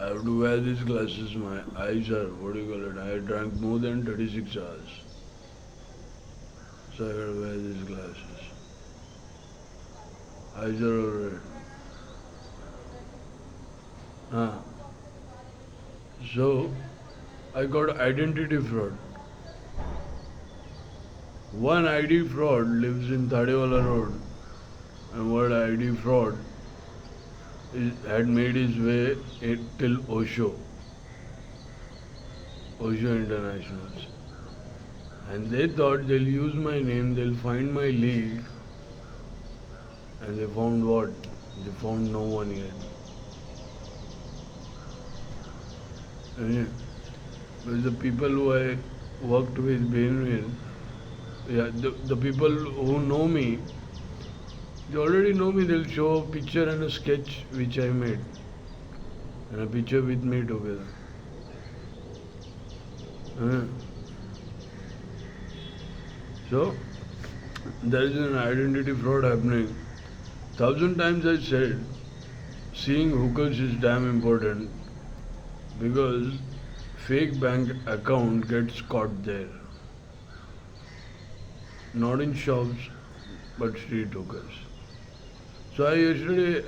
have to wear these glasses. My eyes are, what do you call it? I drank more than 36 hours. So I gotta wear these glasses. Eyes are all red. Ah. So I got identity fraud. One ID fraud lives in Thadewala Road, and what ID fraud had made his way till Osho Internationals. And they thought they'll use my name, they'll find my league, and they found what? They found no one yet. And with the people who I worked with, the people who know me, they already know me. They'll show a picture and a sketch which I made, and a picture with me together. So there is an identity fraud happening. 1,000 times I said, seeing hookers is damn important because fake bank account gets caught there. Not in shops, but street hookers. So yesterday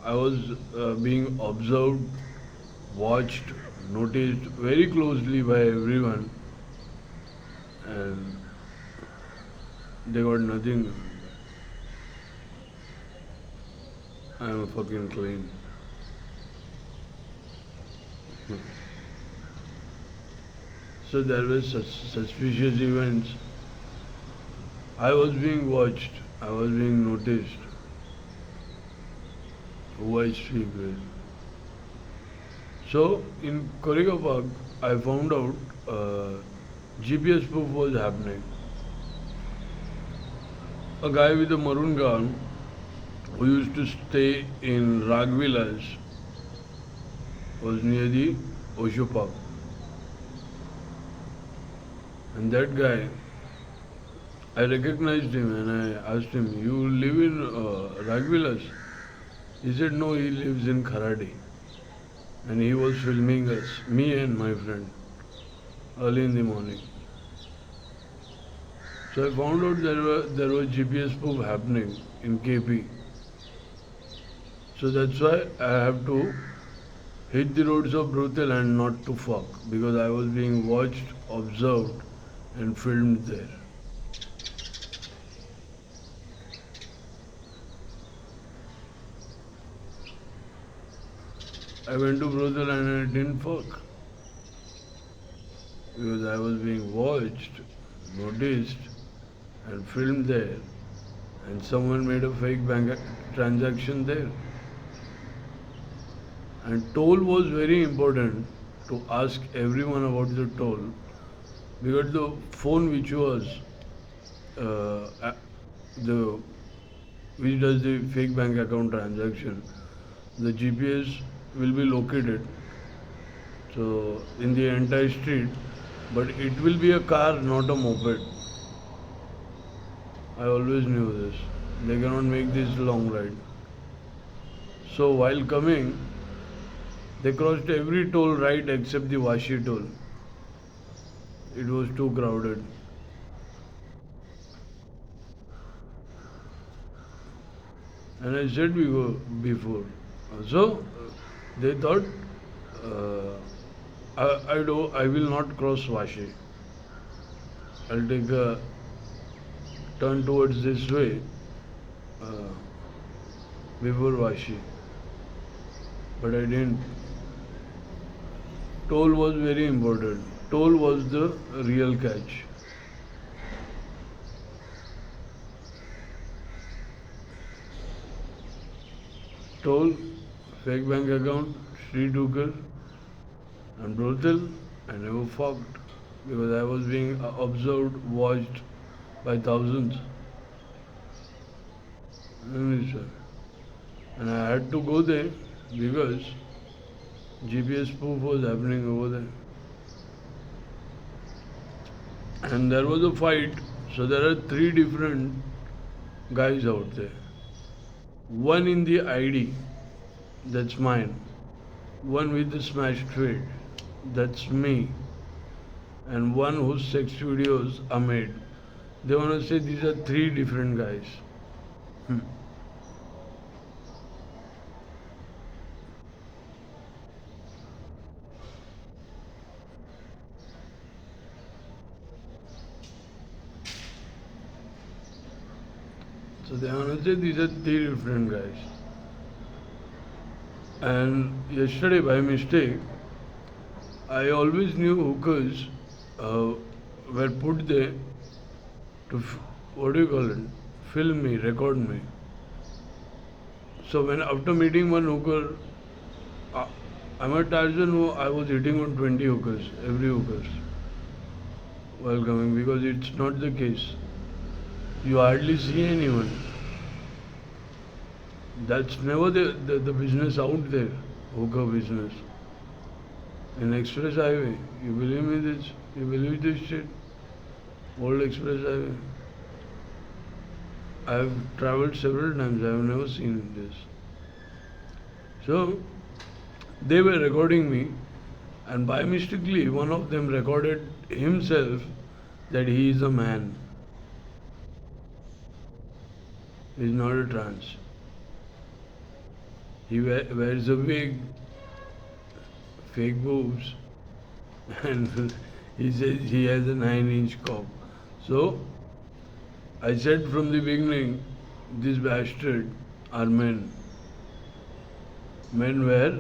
I was being observed, watched, noticed very closely by everyone, and they got nothing. I am fucking clean. So there were such suspicious events. I was being watched. I was being noticed. Who I speak with. So in Korega Park, I found out GPS spoof was happening. A guy with a maroon gown who used to stay in Ragvilas was near the Osho Park. And that guy, I recognized him and I asked him, "You live in Ragvilas?" He said, "No, he lives in Kharadi." And he was filming us, me and my friend, early in the morning. So I found out there was GPS spoof happening in KP. So that's why I have to hit the roads of Brutal and not to fuck, because I was being watched, observed, and filmed there. I went to Brutal and I didn't fuck because I was being watched, noticed, and filmed there, and someone made a fake bank transaction there. And toll was very important to ask everyone about the toll because the phone which was the which does the fake bank account transaction, the GPS will be located so in the entire street, but it will be a car, not a moped. I always knew this. They cannot make this long ride. So while coming, they crossed every toll right except the Vashi toll. It was too crowded. And I said before. So they thought I will not cross Vashi. I'll take a turn towards this way before Vashi. But I didn't. Toll was very important. Toll was the real catch. Toll, fake bank account, street hooker, and brothel. I never fucked because I was being observed, watched by thousands. And I had to go there because GPS spoof was happening over there. And there was a fight, so there are 3 different guys out there. One in the ID, that's mine. one with the smashed face, that's me, and one whose sex videos are made. They want to say these are three different guys. Hmm. So they want to say these are three different guys. And yesterday, by mistake, I always knew hookers uh, were put there to, what do you call it, film me, record me. So when after meeting one hooker, uh, I'm a Tarzan who I was hitting on 20 hookers, every hookers, while coming, because it's not the case. You hardly see anyone. That's never the business out there, hooker business. In express highway, you believe me this? You believe this shit? Old express highway. I've traveled several times, I have never seen this. So, they were recording me, and by mistakenly, one of them recorded himself that he is a man. He is not a trans. He wears a wig, fake boobs, and he says he has a 9-inch cock. So, I said from the beginning, this bastard are men. Men wear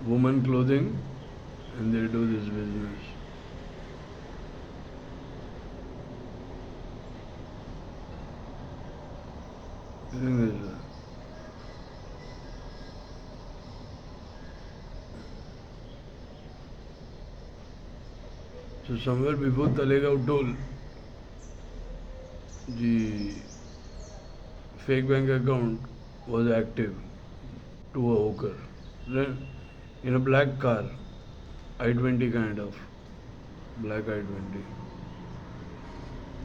woman clothing and they do this business. Isn't it? So somewhere before Talegaon toll, the fake bank account was active to a hooker. Then in a black car, I-20 kind of, black I-20.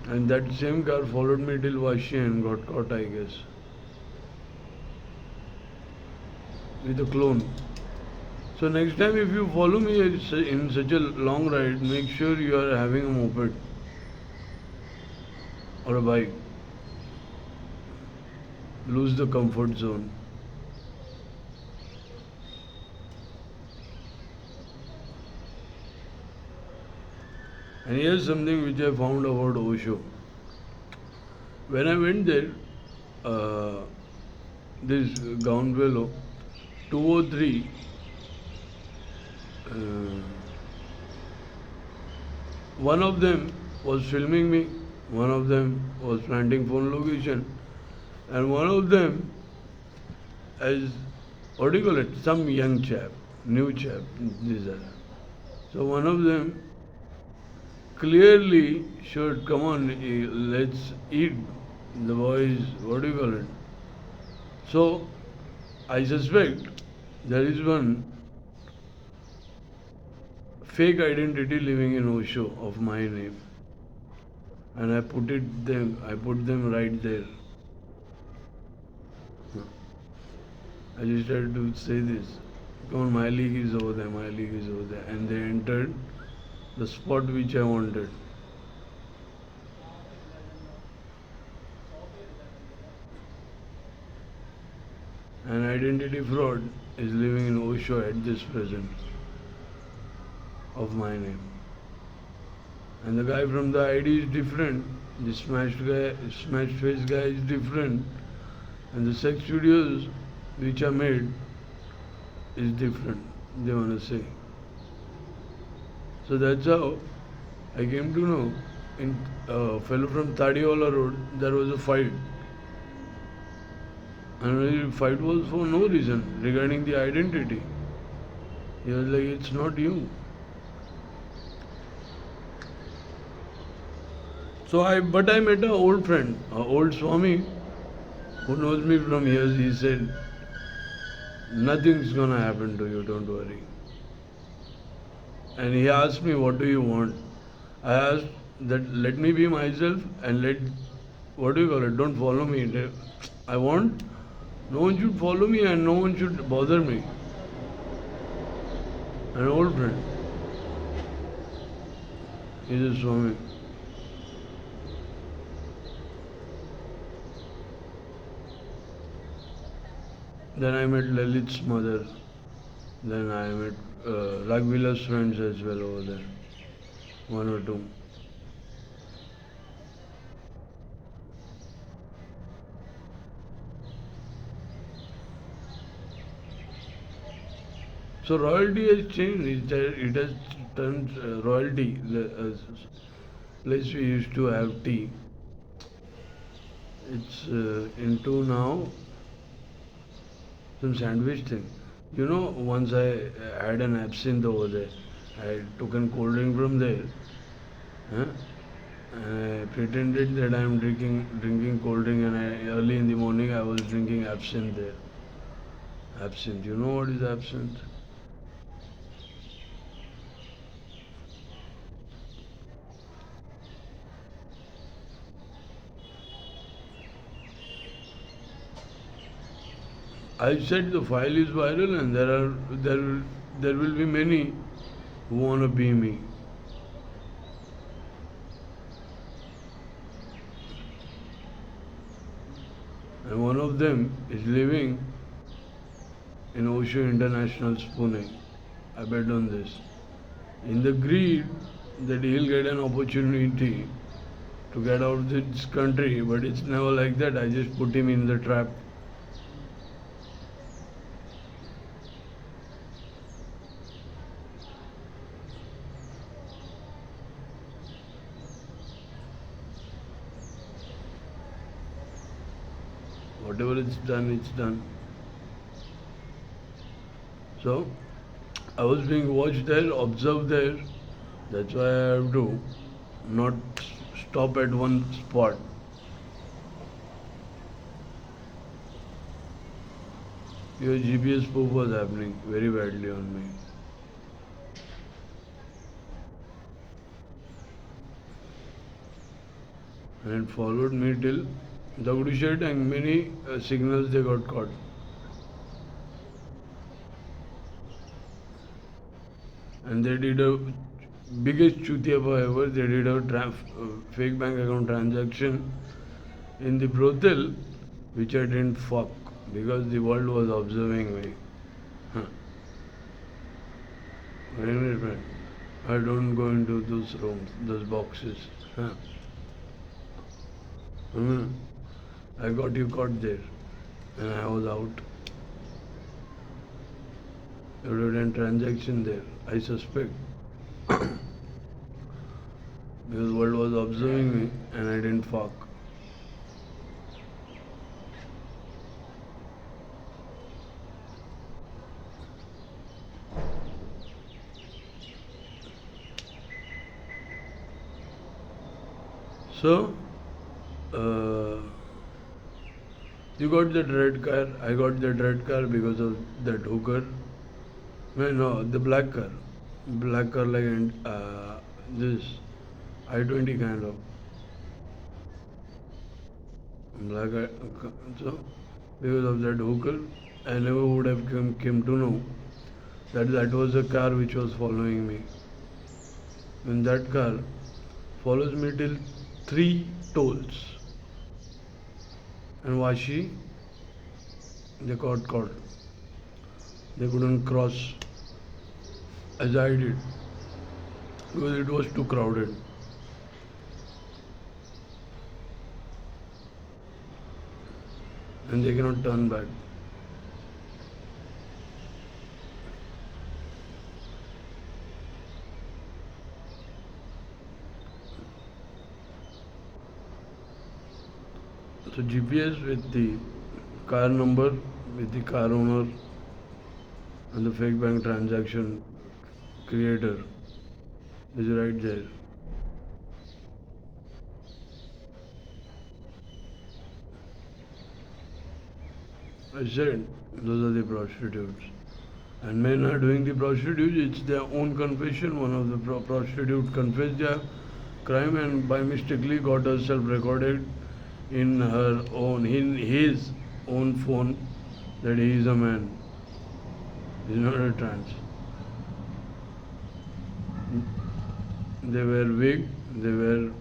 And that same car followed me till Vashi and got caught, I guess, with a clone. So next time if you follow me in such a long ride, make sure you are having a moped or a bike. Lose the comfort zone. And here's something which I found about Osho. When I went there, uh, this gown fellow, 203, one of them was filming me, one of them was planting phone location, and one of them is, what do you call it, some young chap, new chap, these are. So one of them clearly showed, come on, let's eat. The boys, what do you call it? So I suspect there is one fake identity living in Osho of my name, and I put them right there. I just had to say this. Come on, my league is over there, my league is over there, and they entered the spot which I wanted. An identity fraud is living in Osho at this present of my name. And the guy from the ID is different. The smashed face guy is different. And the sex videos which are made is different, they want to say. So that's how I came to know in a fellow from Tadiola Road there was a fight. And the fight was for no reason regarding the identity. He was like, it's not you. But I met an old friend, an old Swami, who knows me from years. He said, nothing's gonna happen to you, don't worry. And he asked me, what do you want? I asked that let me be myself and what do you call it, don't follow me. I want no one should follow me and no one should bother me. an old friend. He's a Swami. Then I met Lalit's mother. Then I met Ragvila's friends as well over there. One or two. So royalty has changed. It has turned royalty. The place we used to have tea. It's into now some sandwich thing. You know, once I had an absinthe over there. I took a cold drink from there. Huh? I pretended that I am drinking cold drink, and early in the morning I was drinking absinthe there. Absinthe. You know what is absinthe? I said the file is viral, and there will be many who wanna be me. And one of them is living in Osho International Pune. I bet on this. In the greed that he'll get an opportunity to get out of this country, but it's never like that. I just put him in the trap. Whatever it's done, it's done. So, I was being watched there, observed there. That's why I have to not stop at one spot. Your GPS spoof was happening very badly on me. And it followed me till Dagdushet, and many signals they got caught. And they did a biggest chutiapa ever. They did a fake bank account transaction in the brothel, which I didn't fuck because the world was observing me. Huh. Wait a minute, man. I don't go into those rooms, those boxes. Huh. I got you caught there, and I was out. You did a transaction there, I suspect. Because the world was observing me and I didn't fuck. So, you got that red car, I got that red car because of that hooker. No, the black car. Black car like this I-20 kind of. So, because of that hooker, I never would have came to know that was a car which was following me. And that car follows me till 3 tolls. And Vashi, they got caught. They couldn't cross as I did because it was too crowded. And they cannot turn back. So GPS with the car number, with the car owner, and the fake bank transaction creator is right there. I said those are the prostitutes. And men are doing the prostitutes, it's their own confession. One of the prostitutes confessed their crime and by mistakenly got herself recorded in his own phone that he is a man. He's not a trans. They were weak, they were